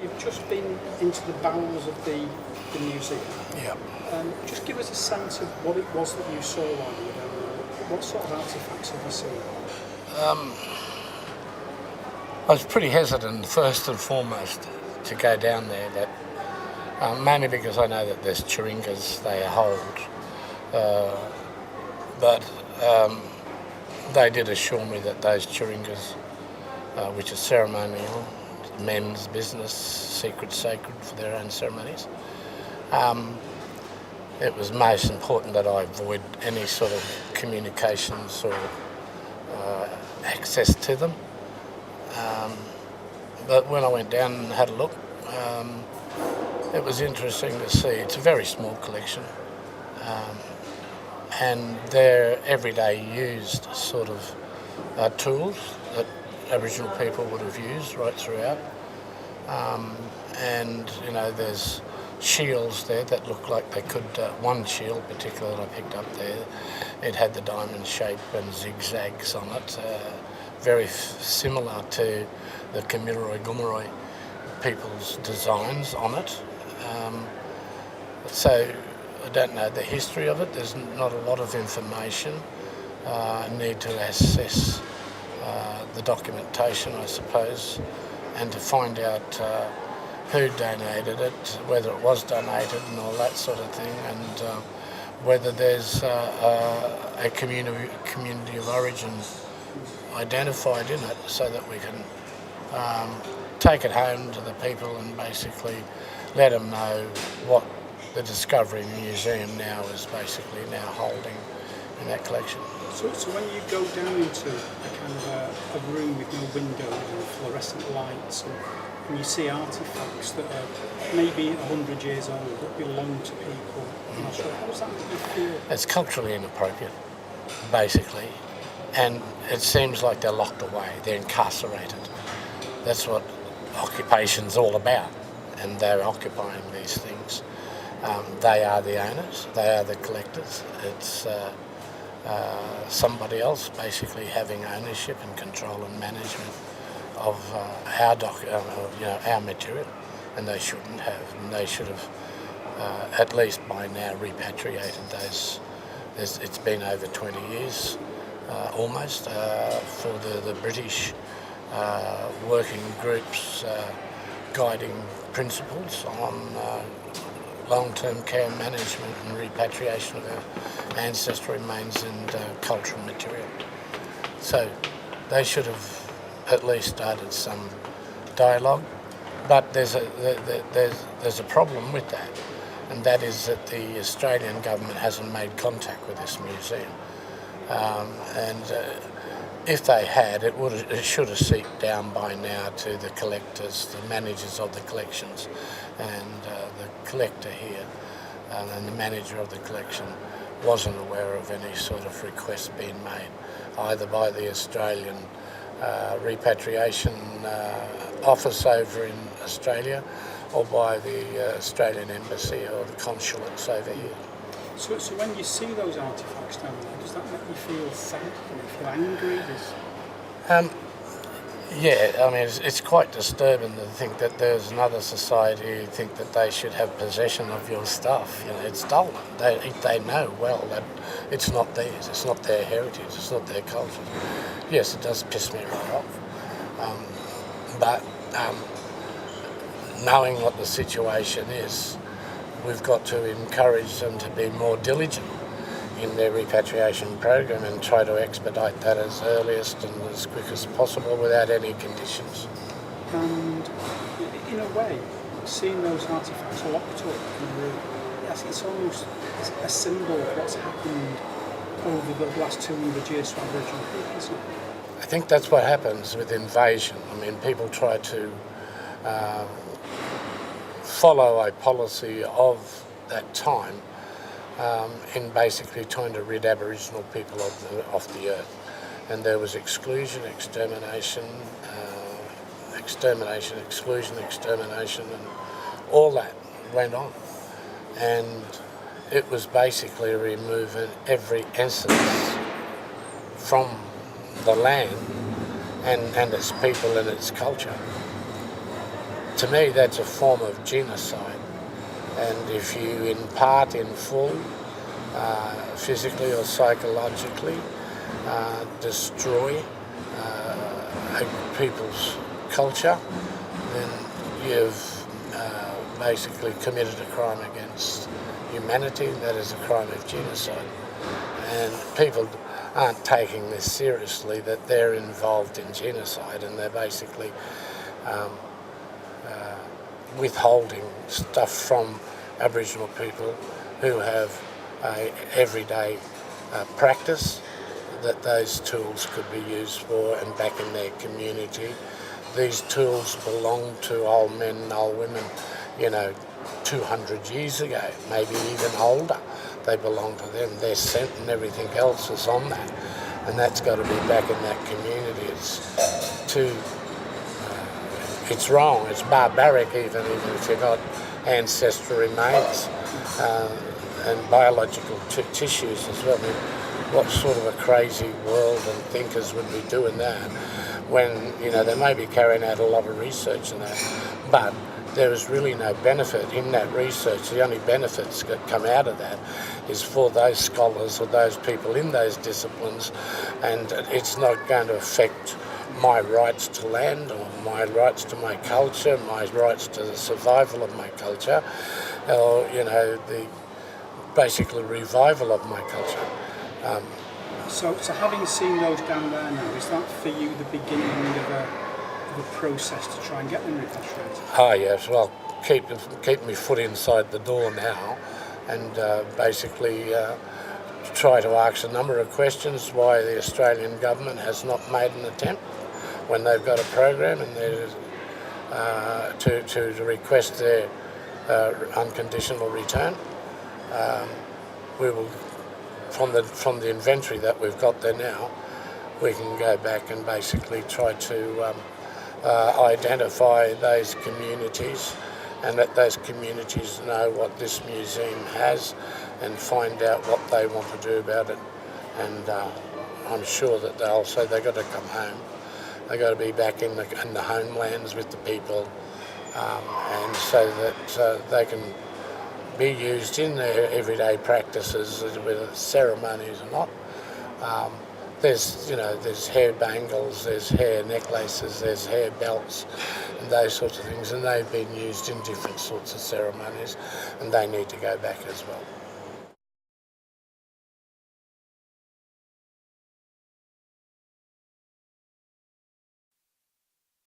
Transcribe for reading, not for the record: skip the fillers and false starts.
You've just been into the bowels of the museum. Yeah. Just give us a sense of what it was that you saw while you were down there. What sort of artefacts have you seen? I was pretty hesitant, first and foremost, to go down there, mainly because I know that there's chiringas they hold. But they did assure me that those chiringas, which are ceremonial, men's business, secret, sacred for their own ceremonies, it was most important that I avoid any sort of communications or access to them. But when I went down and had a look, it was interesting to see. It's a very small collection, and they're everyday used sort of tools that Aboriginal people would have used right throughout. And you know, there's shields there that look like they could. One shield, particularly that I picked up there, it had the diamond shape and zigzags on it, very similar to the Kamilaroi Gumaroi people's designs on it. So I don't know the history of it. There's not a lot of information. I need to assess the documentation, I suppose, and to find out who donated it, whether it was donated and all that sort of thing, and whether there's a community of origin identified in it, so that we can take it home to the people and basically let them know what the Discovery Museum now is basically now holding in that collection. So when you go down into a kind of a room with no windows and fluorescent lights, and you see artefacts that are maybe 100 years old that belong to people, I'm not sure, how does that make you feel? It's culturally inappropriate, basically, and it seems like they're locked away, they're incarcerated. That's what occupation's all about, and they're occupying these things. They are the owners, they are the collectors. It's somebody else basically having ownership and control and management of our material, and they shouldn't have. And they should have at least by now repatriated those. It's been over 20 years almost for the British working groups guiding principles on long-term care management and repatriation of our ancestral remains and cultural material. So they should have at least started some dialogue, but there's a problem with that, and that is that the Australian government hasn't made contact with this museum, and if they had, it should have seeped down by now to the collectors, the managers of the collections, and the collector here and the manager of the collection wasn't aware of any sort of request being made, either by the Australian repatriation office over in Australia or by the Australian embassy or the consulates over here. So when you see those artefacts down there, does that make you feel sad? Do you feel angry? Yeah, I mean, it's quite disturbing to think that there's another society who think that they should have possession of your stuff. You know, it's stolen. They know well that it's not theirs, it's not their heritage, it's not their culture. Yes, it does piss me right off. But knowing what the situation is, we've got to encourage them to be more diligent in their repatriation program and try to expedite that as earliest and as quick as possible without any conditions. And in a way, seeing those artefacts locked up in a room, it's almost a symbol of what's happened over the last 200 years to Aboriginal people, isn't it? I think that's what happens with invasion. I mean, people try to follow a policy of that time in basically trying to rid Aboriginal people of the earth. And there was exclusion, extermination, exclusion, extermination, and all that went on. And it was basically removing every essence from the land and its people and its culture. to me, that's a form of genocide. And if you impart in full, physically or psychologically, destroy people's culture, then you've basically committed a crime against humanity. That is a crime of genocide. And people aren't taking this seriously, that they're involved in genocide, and they're basically withholding stuff from Aboriginal people who have a everyday practice that those tools could be used for and back in their community. These tools belong to old men and old women, 200 years ago, maybe even older. They belong to them. Their scent and everything else is on that, and that's got to be back in that community. It's wrong. It's barbaric, even if you've got ancestral remains and biological tissues as well. I mean, what sort of a crazy world and thinkers would be doing that when, they may be carrying out a lot of research in that, but there is really no benefit in that research. The only benefits that come out of that is for those scholars or those people in those disciplines, and it's not going to affect my rights to land or my rights to my culture, my rights to the survival of my culture, or, the basically revival of my culture. So having seen those down there now, is that for you the beginning of a process to try and get them repatriated? Oh yes, well, keep my foot inside the door now, and basically try to ask a number of questions why the Australian government has not made an attempt when they've got a program and to request their unconditional return. We will, from the inventory that we've got there now, we can go back and basically try to identify those communities and let those communities know what this museum has and find out what they want to do about it. And I'm sure that they'll say they've got to come home. They've got to be back in the homelands with the people, and so that they can be used in their everyday practices, whether ceremonies or not. There's hair bangles, there's hair necklaces, there's hair belts, and those sorts of things, and they've been used in different sorts of ceremonies, and they need to go back as well.